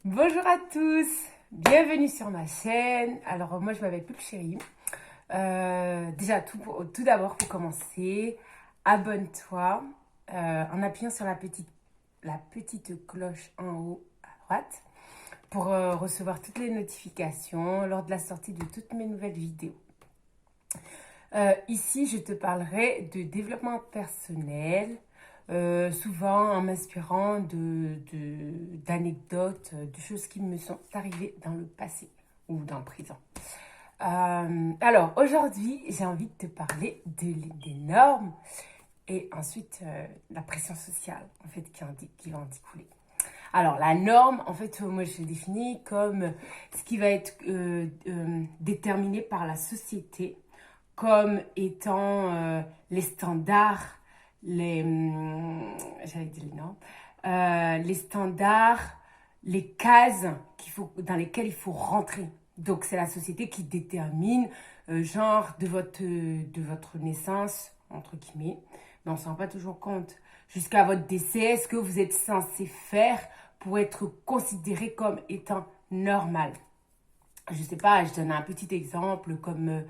Bonjour à tous, bienvenue sur ma chaîne. Alors moi je m'appelle Pulchérie. Déjà tout d'abord pour commencer, abonne-toi en appuyant sur la petite cloche en haut à droite pour recevoir toutes les notifications lors de la sortie de toutes mes nouvelles vidéos. Ici je te parlerai de développement personnel, souvent en m'inspirant d'anecdotes, de choses qui me sont arrivées dans le passé ou dans le présent. Alors, aujourd'hui, j'ai envie de te parler des normes et ensuite la pression sociale, en fait, qui va en découler. Alors, la norme, en fait, moi, je l'ai définie comme ce qui va être déterminé par la société comme étant les standards, j'allais dire les normes, les standards, les cases dans lesquelles il faut rentrer. Donc c'est la société qui détermine genre de votre naissance, entre guillemets, mais on ne s'en rend pas toujours compte. Jusqu'à votre décès, ce que vous êtes censé faire pour être considéré comme étant normal. Je sais pas, je donne un petit exemple comme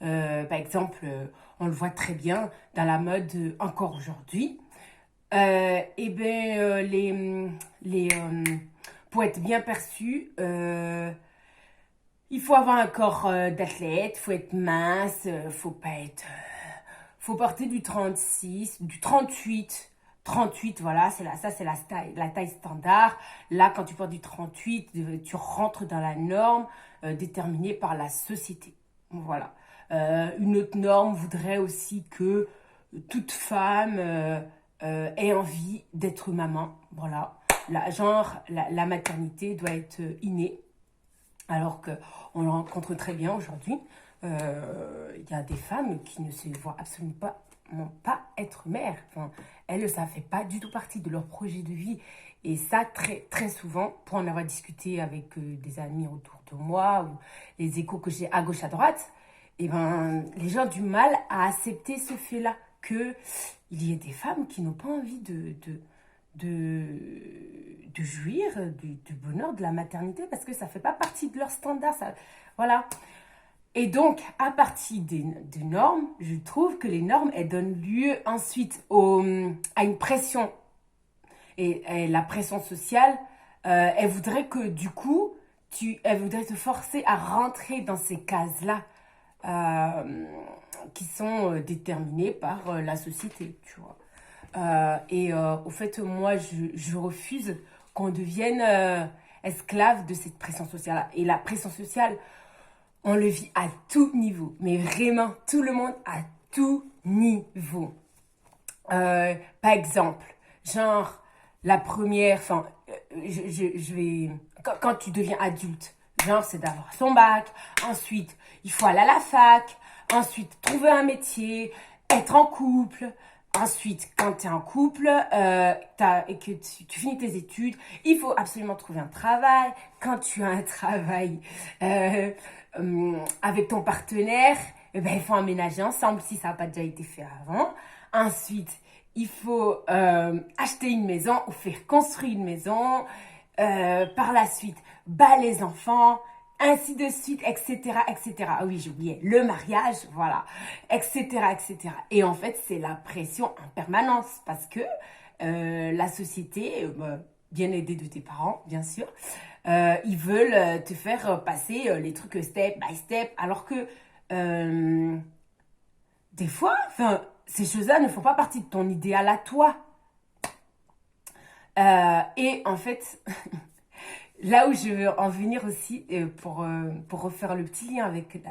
par exemple, on le voit très bien dans la mode encore aujourd'hui. Et ben pour être bien perçu, il faut avoir un corps d'athlète, faut être mince, faut porter du 36, du 38. 38, voilà, ça c'est la taille standard. Là, quand tu portes du 38, tu rentres dans la norme déterminée par la société. Voilà. Une autre norme voudrait aussi que toute femme ait envie d'être maman. Voilà. La maternité doit être innée. Alors qu'on le rencontre très bien aujourd'hui. Il y a des femmes qui ne se voient absolument pas être mères. Enfin, elles, ça ne fait pas du tout partie de leur projet de vie. Et ça, très, très souvent, pour en avoir discuté avec des amis autour de moi ou les échos que j'ai à gauche, à droite, et ben, les gens ont du mal à accepter ce fait-là, qu'il y ait des femmes qui n'ont pas envie de jouir du bonheur de la maternité parce que ça ne fait pas partie de leur standard. Ça, voilà. Et donc, à partir des normes, je trouve que les normes, elles donnent lieu ensuite à une pression. Et la pression sociale, elle voudrait que du coup, elle voudrait te forcer à rentrer dans ces cases-là qui sont déterminées par la société, tu vois. Au fait, moi, je refuse qu'on devienne esclave de cette pression sociale. Et la pression sociale, on le vit à tout niveau. Mais vraiment, tout le monde à tout niveau. Par exemple, genre, la première, enfin, je vais, quand tu deviens adulte, genre, c'est d'avoir son bac, ensuite, il faut aller à la fac, ensuite, trouver un métier, être en couple, ensuite, quand tu es en couple et que tu finis tes études, il faut absolument trouver un travail. Quand tu as un travail avec ton partenaire, eh ben, il faut emménager ensemble si ça n'a pas déjà été fait avant. Ensuite, il faut acheter une maison ou faire construire une maison. Par la suite, les enfants, ainsi de suite, etc., etc. Ah oui, j'oubliais, le mariage, voilà, etc., etc. Et en fait, c'est la pression en permanence parce que la société, bien aidée de tes parents, bien sûr, ils veulent te faire passer les trucs step by step, alors que des fois, enfin, ces choses-là ne font pas partie de ton idéal à toi. Et en fait, là où je veux en venir aussi, pour refaire le petit lien avec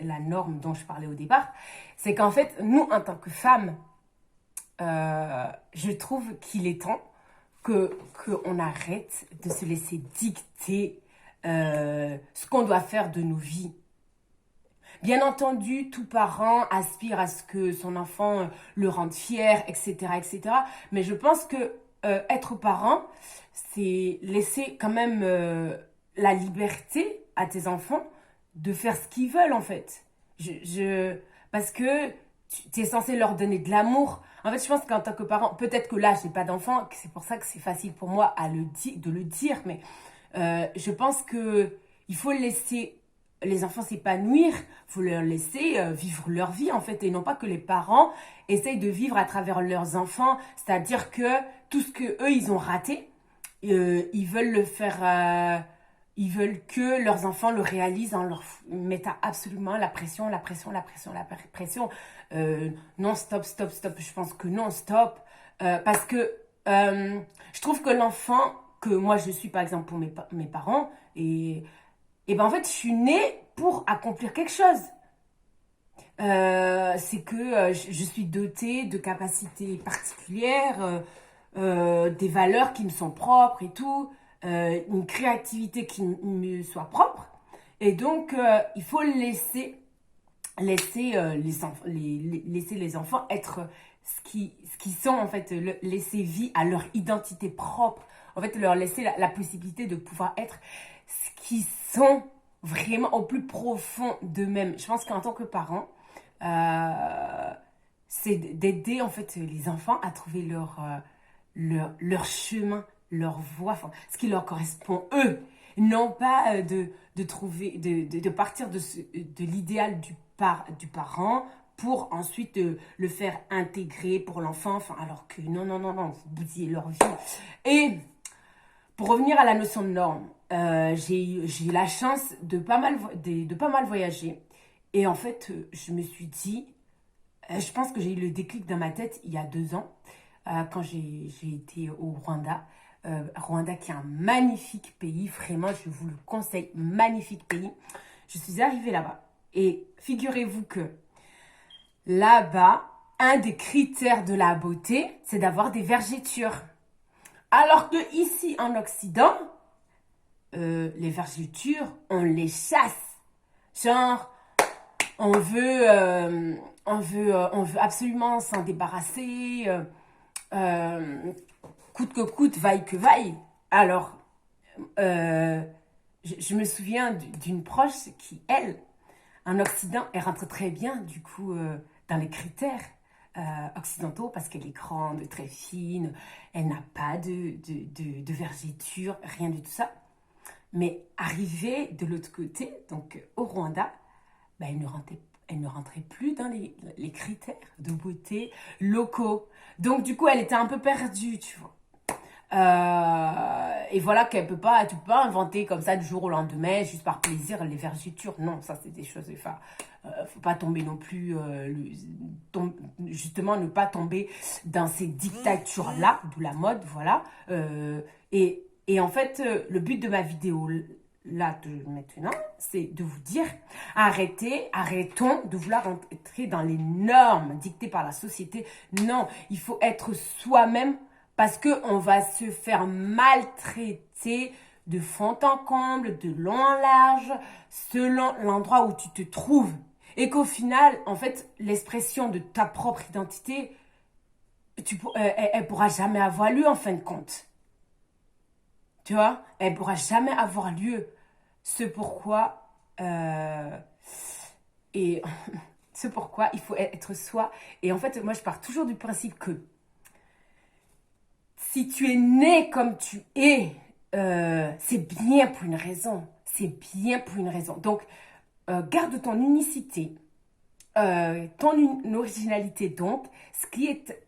la norme dont je parlais au départ, c'est qu'en fait, nous, en tant que femmes, je trouve qu'il est temps qu'on arrête de se laisser dicter ce qu'on doit faire de nos vies. Bien entendu, tout parent aspire à ce que son enfant le rende fier, etc., etc. Mais je pense que être parent, c'est laisser quand même la liberté à tes enfants de faire ce qu'ils veulent, en fait. Parce que tu es censé leur donner de l'amour. En fait, je pense qu'en tant que parent, peut-être que là, je n'ai pas d'enfant, que c'est pour ça que c'est facile pour moi de le dire, mais Je pense que il faut laisser les enfants s'épanouir, il faut leur laisser vivre leur vie en fait, et non pas que les parents essayent de vivre à travers leurs enfants, c'est-à-dire que tout ce que eux ils ont raté, ils veulent le faire, ils veulent que leurs enfants le réalisent en leur mettant absolument la pression, la pression, la pression, la pression. Non, stop, stop, stop. Je pense que non, stop. Parce que je trouve que l'enfant que moi je suis, par exemple, pour mes parents, et ben en fait, je suis née pour accomplir quelque chose. C'est que je suis dotée de capacités particulières, des valeurs qui me sont propres et tout, une créativité qui me soit propre. Et donc, il faut laisser laisser les enfants être ce qu'ils sont, en fait, laisser vie à leur identité propre. En fait, leur laisser la possibilité de pouvoir être ce qu'ils sont vraiment au plus profond d'eux-mêmes. Je pense qu'en tant que parent, c'est d'aider en fait les enfants à trouver leur chemin, leur voie, enfin, ce qui leur correspond eux. Non pas de trouver, de partir de l'idéal du parent pour ensuite le faire intégrer pour l'enfant, enfin, alors que non, non, non, non, vous bousillez leur vie. Et pour revenir à la notion de norme, j'ai eu la chance de pas mal voyager. Et en fait, je me suis dit, je pense que j'ai eu le déclic dans ma tête il y a 2 ans, quand j'ai été au Rwanda. Rwanda qui est un magnifique pays, vraiment, je vous le conseille, magnifique pays. Je suis arrivée là-bas. Et figurez-vous que là-bas, un des critères de la beauté, c'est d'avoir des vergetures. Alors que ici, en Occident, les vergetures, on les chasse. Genre, on veut absolument s'en débarrasser, coûte que coûte, vaille que vaille. Alors, je me souviens d'une proche qui, elle, en Occident, elle rentre très bien, du coup, dans les critères occidentaux, parce qu'elle est grande, très fine, elle n'a pas de vergeture, rien de tout ça. Mais arrivée de l'autre côté, donc au Rwanda, ben, elle ne rentrait plus dans les critères de beauté locaux. Donc du coup, elle était un peu perdue, tu vois. Et voilà qu'elle peut pas, tu peux pas inventer comme ça du jour au lendemain, juste par plaisir, les vergetures. Non, ça c'est des choses, enfin, faut pas tomber non plus, justement ne pas tomber dans ces dictatures-là, d'où la mode, voilà. Et en fait, le but de ma vidéo là de maintenant, c'est de vous dire, arrêtons de vouloir entrer dans les normes dictées par la société. Non, il faut être soi-même, parce qu'on va se faire maltraiter de fond en comble, de long en large, selon l'endroit où tu te trouves. Et qu'au final, en fait, l'expression de ta propre identité, elle pourra jamais avoir lieu en fin de compte. Tu vois, elle pourra jamais avoir lieu. C'est pourquoi, et c'est pourquoi il faut être soi. Et en fait, moi, je pars toujours du principe que si tu es né comme tu es, c'est bien pour une raison. C'est bien pour une raison. Donc, garde ton unicité, ton originalité, donc, ce qui est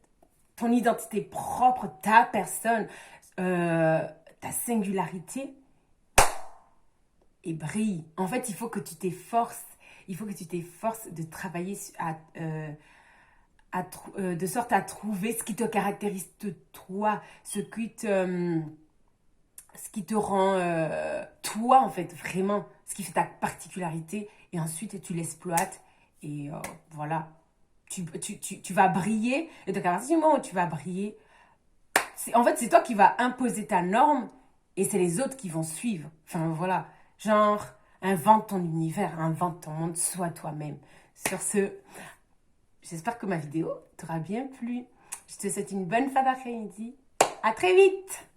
ton identité propre, ta personne, ta singularité, et brille. En fait, il faut que tu t'efforces. Il faut que tu t'efforces de travailler de sorte à trouver ce qui te caractérise de toi, ce qui te rend toi, en fait, vraiment, ce qui fait ta particularité. Et ensuite, tu l'exploites. Et voilà, tu vas briller. Et donc, à partir du moment où tu vas briller, en fait, c'est toi qui vas imposer ta norme et c'est les autres qui vont suivre. Enfin, voilà. Genre, invente ton univers, invente ton monde, sois toi-même. Sur ce, j'espère que ma vidéo t'aura bien plu. Je te souhaite une bonne fin d'après-midi. À très vite!